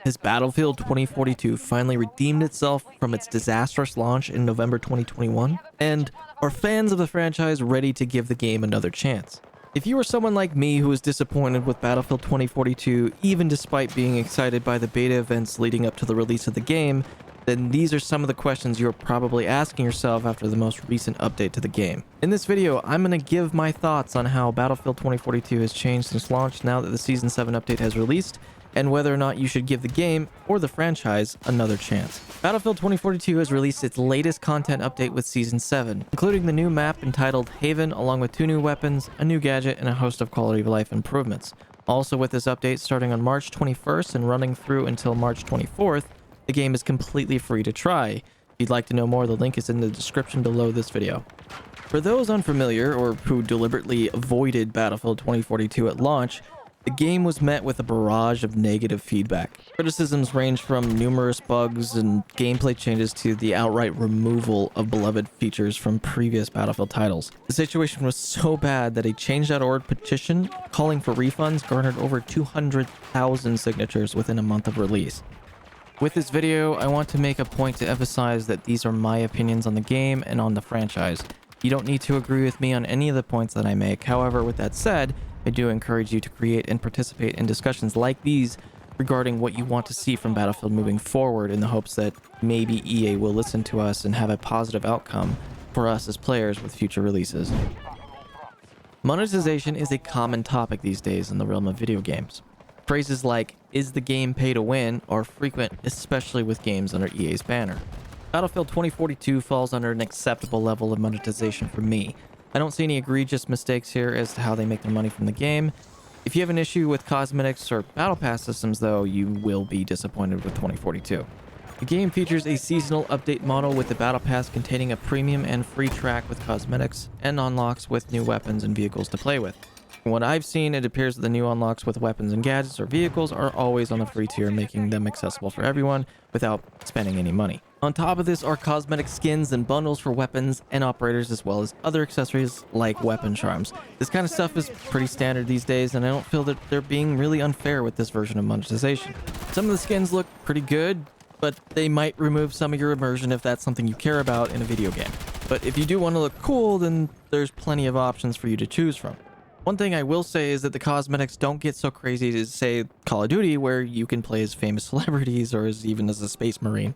Has Battlefield 2042 finally redeemed itself from its disastrous launch in November 2021? And are fans of the franchise ready to give the game another chance? If you are someone like me who was disappointed with Battlefield 2042, even despite being excited by the beta events leading up to the release of the game, then these are some of the questions you're probably asking yourself after the most recent update to the game. In this video, I'm going to give my thoughts on how Battlefield 2042 has changed since launch now that the Season 7 update has released, and whether or not you should give the game, or the franchise, another chance. Battlefield 2042 has released its latest content update with Season 7, including the new map entitled Haven, along with 2 new weapons, a new gadget, and a host of quality of life improvements. Also with this update starting on March 21st and running through until March 24th, the game is completely free to try. If you'd like to know more, the link is in the description below this video. For those unfamiliar or who deliberately avoided Battlefield 2042 at launch, the game was met with a barrage of negative feedback. Criticisms range from numerous bugs and gameplay changes to the outright removal of beloved features from previous Battlefield titles. The situation was so bad that a Change.org petition calling for refunds garnered over 200,000 signatures within a month of release. With this video, I want to make a point to emphasize that these are my opinions on the game and on the franchise. You don't need to agree with me on any of the points that I make. However, with that said, I do encourage you to create and participate in discussions like these regarding what you want to see from Battlefield moving forward, in the hopes that maybe EA will listen to us and have a positive outcome for us as players with future releases. Monetization is a common topic these days in the realm of video games. Phrases like, "is the game pay to win?" are frequent, especially with games under EA's banner. Battlefield 2042 falls under an acceptable level of monetization for me. I don't see any egregious mistakes here as to how they make their money from the game. If you have an issue with cosmetics or battle pass systems though, you will be disappointed with 2042. The game features a seasonal update model with the battle pass containing a premium and free track with cosmetics and unlocks with new weapons and vehicles to play with. From what I've seen, it appears that the new unlocks with weapons and gadgets or vehicles are always on the free tier, making them accessible for everyone without spending any money. On top of this are cosmetic skins and bundles for weapons and operators, as well as other accessories like weapon charms. This kind of stuff is pretty standard these days, and I don't feel that they're being really unfair with this version of monetization. Some of the skins look pretty good, but they might remove some of your immersion if that's something you care about in a video game. But if you do want to look cool, then there's plenty of options for you to choose from. One thing I will say is that the cosmetics don't get so crazy as, say, Call of Duty, where you can play as famous celebrities or even as a space marine.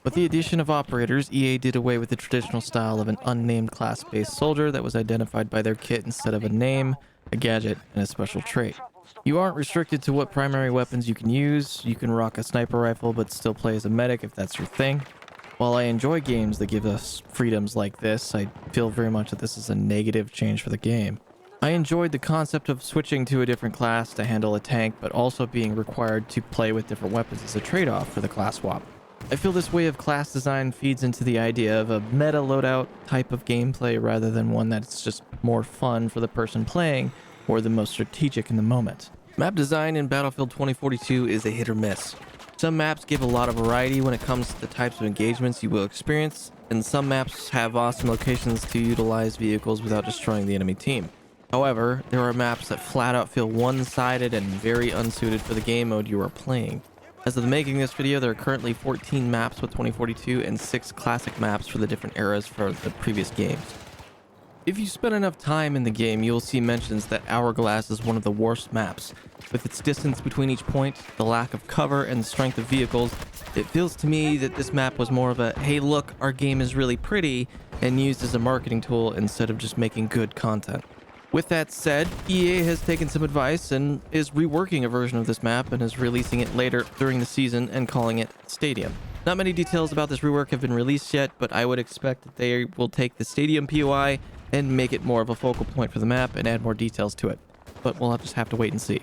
With the addition of operators, EA did away with the traditional style of an unnamed class-based soldier that was identified by their kit instead of a name, a gadget, and a special trait. You aren't restricted to what primary weapons you can use. You can rock a sniper rifle but still play as a medic if that's your thing. While I enjoy games that give us freedoms like this, I feel very much that this is a negative change for the game. I enjoyed the concept of switching to a different class to handle a tank, but also being required to play with different weapons as a trade-off for the class swap. I feel this way of class design feeds into the idea of a meta loadout type of gameplay rather than one that's just more fun for the person playing or the most strategic in the moment. Map design in Battlefield 2042 is a hit or miss. Some maps give a lot of variety when it comes to the types of engagements you will experience, and some maps have awesome locations to utilize vehicles without destroying the enemy team. However, there are maps that flat out feel one-sided and very unsuited for the game mode you are playing. As of the making of this video, there are currently 14 maps with 2042 and 6 classic maps for the different eras for the previous games. If you spend enough time in the game, you'll see mentions that Hourglass is one of the worst maps. With its distance between each point, the lack of cover, and the strength of vehicles, it feels to me that this map was more of a, hey look, our game is really pretty, and used as a marketing tool instead of just making good content. With that said, EA has taken some advice and is reworking a version of this map and is releasing it later during the season and calling it Stadium. Not many details about this rework have been released yet, but I would expect that they will take the Stadium POI and make it more of a focal point for the map and add more details to it. But we'll just have to wait and see.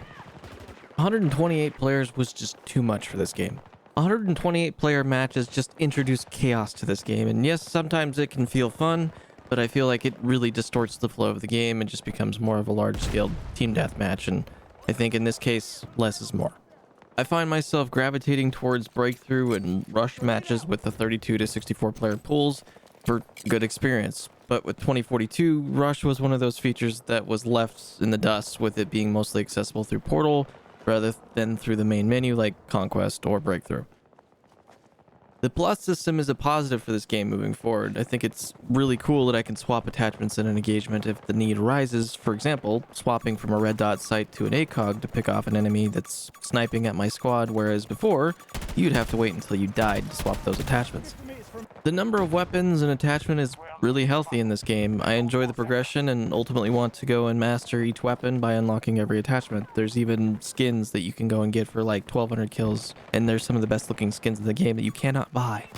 128 players was just too much for this game. 128 player matches just introduce chaos to this game, and yes, sometimes it can feel fun, but I feel like it really distorts the flow of the game and just becomes more of a large-scale team deathmatch, and I think in this case, less is more. I find myself gravitating towards breakthrough and rush matches with the 32 to 64 player pools for good experience, but with 2042, rush was one of those features that was left in the dust, with it being mostly accessible through Portal rather than through the main menu like Conquest or Breakthrough. The plus system is a positive for this game moving forward. I think it's really cool that I can swap attachments in an engagement if the need arises. For example, swapping from a red dot sight to an ACOG to pick off an enemy that's sniping at my squad, whereas before, you'd have to wait until you died to swap those attachments. The number of weapons and attachment is really healthy in this game. I enjoy the progression and ultimately want to go and master each weapon by unlocking every attachment. There's even skins that you can go and get for like 1200 kills, and there's some of the best looking skins in the game that you cannot buy.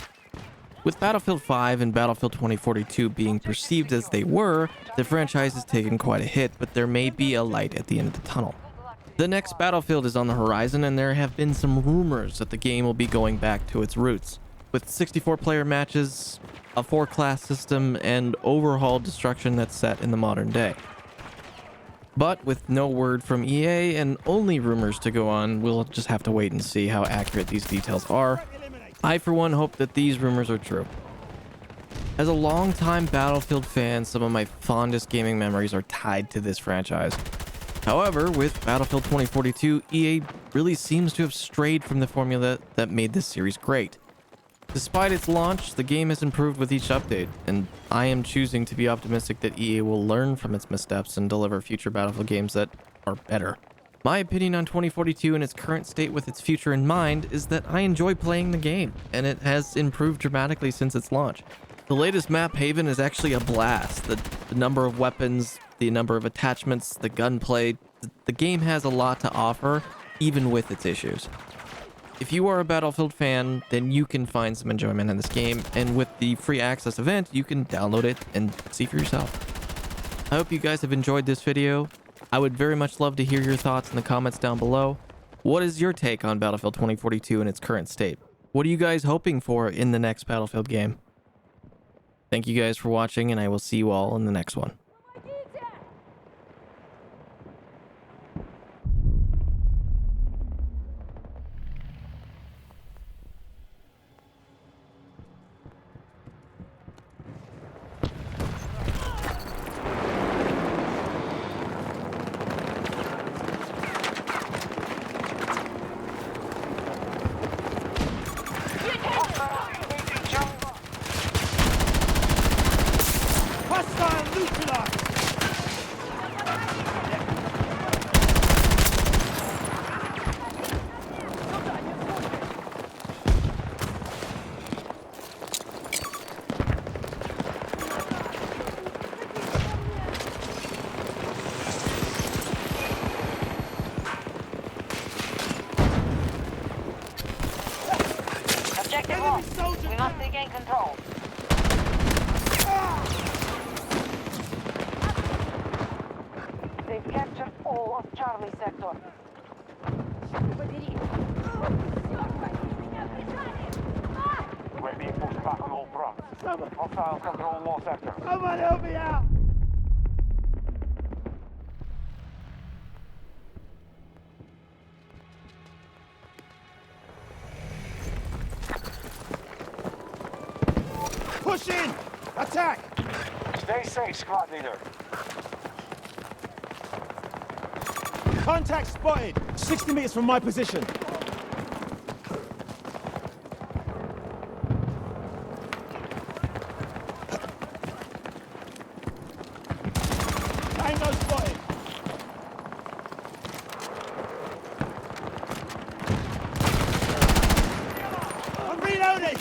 With Battlefield 5 and Battlefield 2042 being perceived as they were, the franchise has taken quite a hit, but there may be a light at the end of the tunnel. The next Battlefield is on the horizon, and there have been some rumors that the game will be going back to its roots. With 64-player matches, a 4-class system, and overhauled destruction that's set in the modern day. But with no word from EA and only rumors to go on, we'll just have to wait and see how accurate these details are. I, for one, hope that these rumors are true. As a longtime Battlefield fan, some of my fondest gaming memories are tied to this franchise. However, with Battlefield 2042, EA really seems to have strayed from the formula that made this series great. Despite its launch, the game has improved with each update, and I am choosing to be optimistic that EA will learn from its missteps and deliver future Battlefield games that are better. My opinion on 2042 in its current state with its future in mind is that I enjoy playing the game, and it has improved dramatically since its launch. The latest map, Haven, is actually a blast. The number of weapons, the number of attachments, the gunplay, the game has a lot to offer, even with its issues. If you are a Battlefield fan, then you can find some enjoyment in this game, and with the free access event, you can download it and see for yourself. I hope you guys have enjoyed this video. I would very much love to hear your thoughts in the comments down below. What is your take on Battlefield 2042 in its current state? What are you guys hoping for in the next Battlefield game? Thank you guys for watching, and I will see you all in the next one. Objective lost. We must regain control. They've captured all of Charlie sector. We're being pushed back on all fronts. Hostiles control more sectors. Someone help me out! Push in! Attack! Stay safe, squad leader. Contact spotted! 60 meters from my position. Tango spotted! I'm reloading!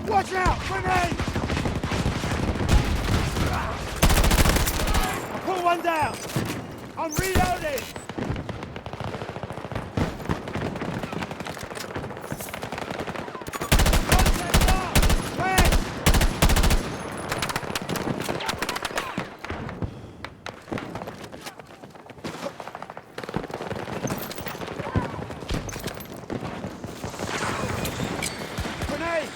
Watch out! Grenade! I pull one down! I'm reloading! Contact up! West! Grenade!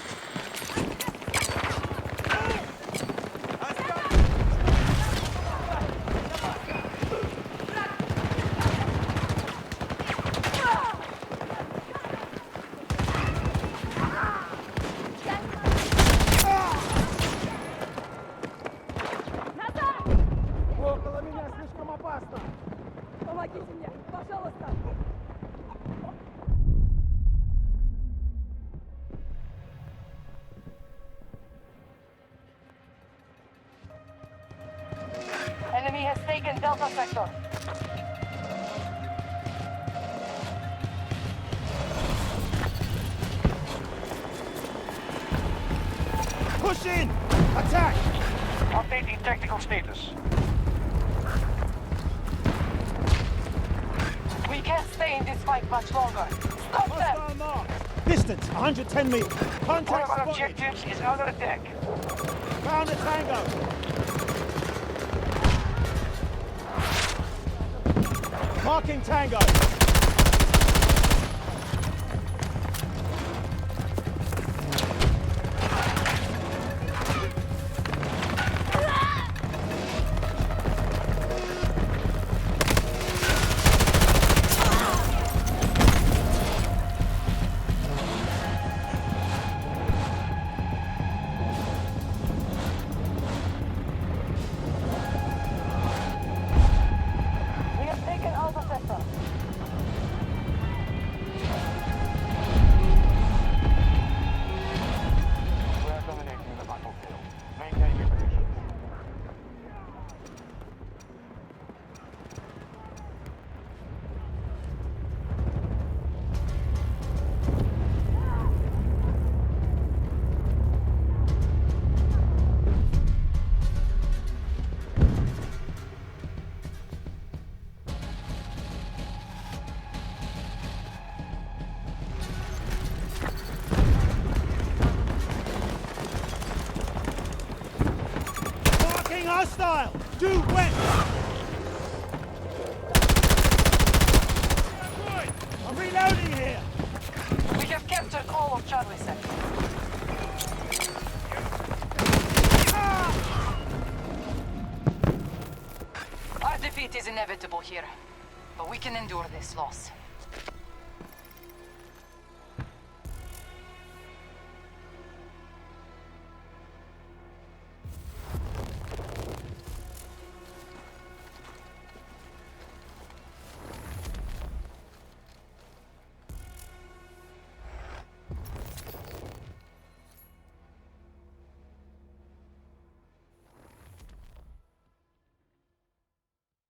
taken Delta sector. Push in! Attack! Updating technical status. We can't stay in this fight much longer. Stop them! Hostile mark! Distance 110 meters. One Contact of our spotted. objectives is under attack. Found a tango. Marking tango. We have taken Alpha sector. We are dominating the battlefield. Maintain your positions. Marking hostile. Due west. I'm reloading here. We have captured all of Charlie sector. Our defeat is inevitable here, but we can endure this loss.